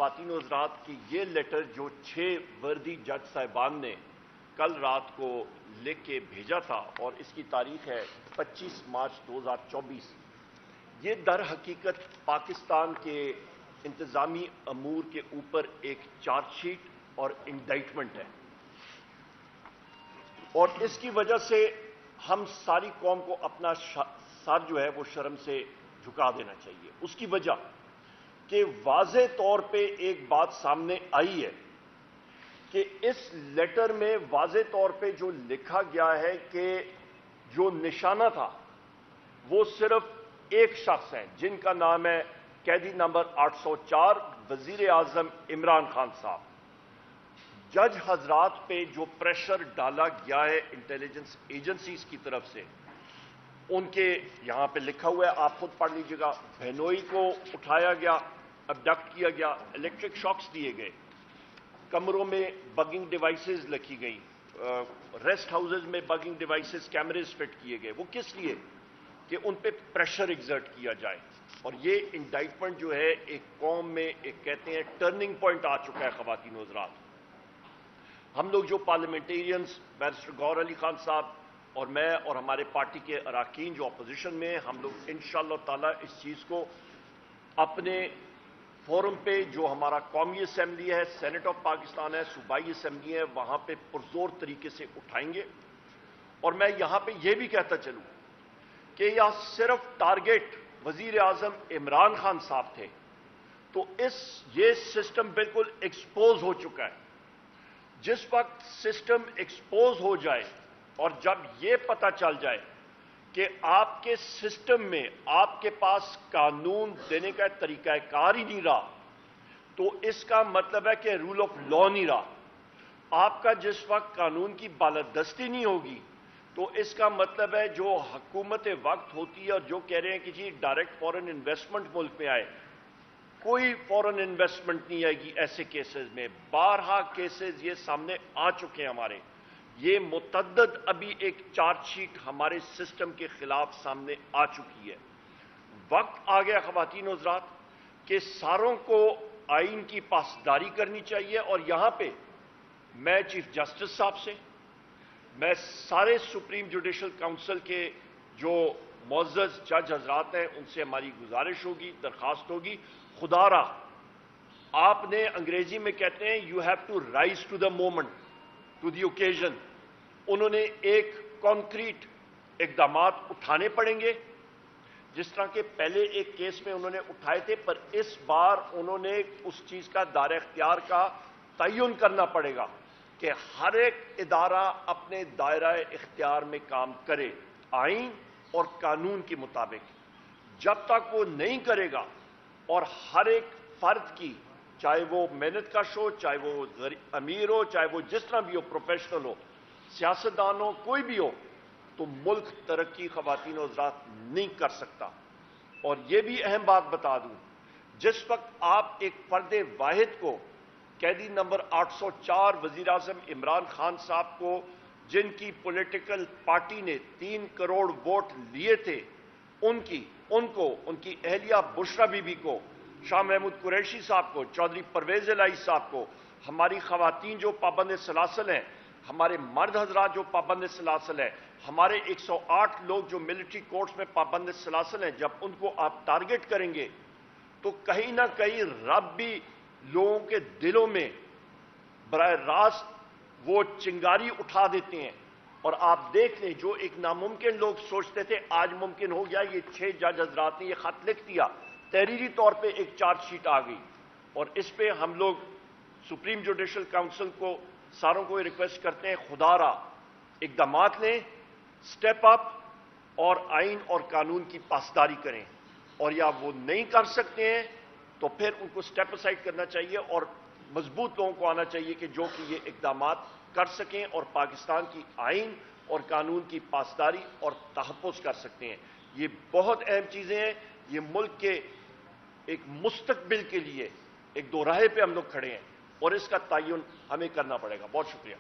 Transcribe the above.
خواتین و حضرات کی یہ لیٹر جو 6 وردی جج صاحبان نے کل رات کو لکھ کے بھیجا تھا اور اس کی تاریخ ہے 25 مارچ 2024، یہ در حقیقت پاکستان کے انتظامی امور کے اوپر ایک چارج شیٹ اور انڈائٹمنٹ ہے، اور اس کی وجہ سے ہم ساری قوم کو اپنا سر جو ہے وہ شرم سے جھکا دینا چاہیے۔ اس کی وجہ کہ واضح طور پہ ایک بات سامنے آئی ہے کہ اس لیٹر میں واضح طور پہ جو لکھا گیا ہے کہ جو نشانہ تھا وہ صرف ایک شخص ہے جن کا نام ہے قیدی نمبر 804 وزیر اعظم عمران خان صاحب۔ جج حضرات پہ جو پریشر ڈالا گیا ہے انٹیلیجنس ایجنسیز کی طرف سے، ان کے یہاں پہ لکھا ہوا ہے، آپ خود پڑھ لیجیے گا، بہنوئی کو اٹھایا گیا، ابڈکٹ کیا گیا، الیکٹرک شاکس دیے گئے، کمروں میں بگنگ ڈیوائسز لکھی گئی، ریسٹ ہاؤسز میں بگنگ ڈیوائسز کیمریز فٹ کیے گئے۔ وہ کس لیے؟ کہ ان پہ پریشر ایگزرٹ کیا جائے۔ اور یہ انڈائٹمنٹ جو ہے ایک قوم میں ایک کہتے ہیں ٹرننگ پوائنٹ آ چکا ہے۔ خواتین و حضرات، ہم لوگ جو پارلیمنٹیرینز بیرسٹر گور علی خان صاحب اور میں اور ہمارے پارٹی کے اراکین جو اپوزیشن میں ہیں، ہم لوگ انشاءاللہ تعالی اس چیز کو اپنے فورم پہ جو ہمارا قومی اسمبلی ہے، سینٹ آف پاکستان ہے، صوبائی اسمبلی ہے، وہاں پہ پرزور طریقے سے اٹھائیں گے۔ اور میں یہاں پہ یہ بھی کہتا چلوں کہ یہ صرف ٹارگیٹ وزیر اعظم عمران خان صاحب تھے تو یہ سسٹم بالکل ایکسپوز ہو چکا ہے۔ جس وقت سسٹم ایکسپوز ہو جائے اور جب یہ پتہ چل جائے کہ آپ کے سسٹم میں آپ کے پاس قانون دینے کا طریقہ کار ہی نہیں رہا، تو اس کا مطلب ہے کہ رول آف لا نہیں رہا۔ آپ کا جس وقت قانون کی بالادستی نہیں ہوگی تو اس کا مطلب ہے جو حکومت وقت ہوتی ہے اور جو کہہ رہے ہیں کہ جی ڈائریکٹ فورن انویسٹمنٹ ملک میں آئے، کوئی فورن انویسٹمنٹ نہیں آئے گی ایسے کیسز میں۔ بارہا کیسز یہ سامنے آ چکے ہیں ہمارے، یہ متعدد ابھی ایک چارج شیٹ ہمارے سسٹم کے خلاف سامنے آ چکی ہے۔ وقت آ گیا خواتین و حضرات کہ ساروں کو آئین کی پاسداری کرنی چاہیے، اور یہاں پہ میں چیف جسٹس صاحب سے، میں سارے سپریم جوڈیشل کونسل کے جو معزز جج حضرات ہیں ان سے ہماری گزارش ہوگی، درخواست ہوگی، خدا را آپ نے انگریزی میں کہتے ہیں you have to rise to the moment, to the occasion. انہوں نے ایک کانکریٹ اقدامات اٹھانے پڑیں گے، جس طرح کہ پہلے ایک کیس میں انہوں نے اٹھائے تھے، پر اس بار انہوں نے اس چیز کا دائرہ اختیار کا تعین کرنا پڑے گا کہ ہر ایک ادارہ اپنے دائرہ اختیار میں کام کرے آئین اور قانون کے مطابق۔ جب تک وہ نہیں کرے گا اور ہر ایک فرد کی، چاہے وہ محنت کش ہو، چاہے وہ امیر ہو، چاہے وہ جس طرح بھی ہو، پروفیشنل ہو، سیاستدان ہو، کوئی بھی ہو، تو ملک ترقی خواتین و حضرات نہیں کر سکتا۔ اور یہ بھی اہم بات بتا دوں، جس وقت آپ ایک فرد واحد کو، قیدی نمبر 804 وزیر اعظم عمران خان صاحب کو، جن کی پولیٹیکل پارٹی نے 3 کروڑ ووٹ لیے تھے، ان کی اہلیہ بشرا بی بی کو، شاہ محمود قریشی صاحب کو، چودھری پرویز الہی صاحب کو، ہماری خواتین جو پابند سلاسل ہیں، ہمارے مرد حضرات جو پابند سلاسل ہیں، ہمارے 108 لوگ جو ملٹری کورٹس میں پابند سلاسل ہیں، جب ان کو آپ ٹارگٹ کریں گے تو کہیں نہ کہیں رب بھی لوگوں کے دلوں میں براہ راست وہ چنگاری اٹھا دیتے ہیں۔ اور آپ دیکھ لیں، جو ایک ناممکن لوگ سوچتے تھے آج ممکن ہو گیا۔ یہ 6 جج حضرات نے یہ خط لکھ دیا، تحریری طور پہ ایک چارج شیٹ آ گئی، اور اس پہ ہم لوگ سپریم جوڈیشل کونسل کو ساروں کو ریکویسٹ کرتے ہیں، خدا را اقدامات لیں، سٹیپ اپ، اور آئین اور قانون کی پاسداری کریں۔ اور یا وہ نہیں کر سکتے ہیں تو پھر ان کو سٹیپ اسائڈ کرنا چاہیے، اور مضبوط لوگوں کو آنا چاہیے کہ جو کہ یہ اقدامات کر سکیں اور پاکستان کی آئین اور قانون کی پاسداری اور تحفظ کر سکتے ہیں۔ یہ بہت اہم چیزیں ہیں، یہ ملک کے ایک مستقبل کے لیے ایک دو راہے پہ ہم لوگ کھڑے ہیں، اور اس کا تعین ہمیں کرنا پڑے گا۔ بہت شکریہ۔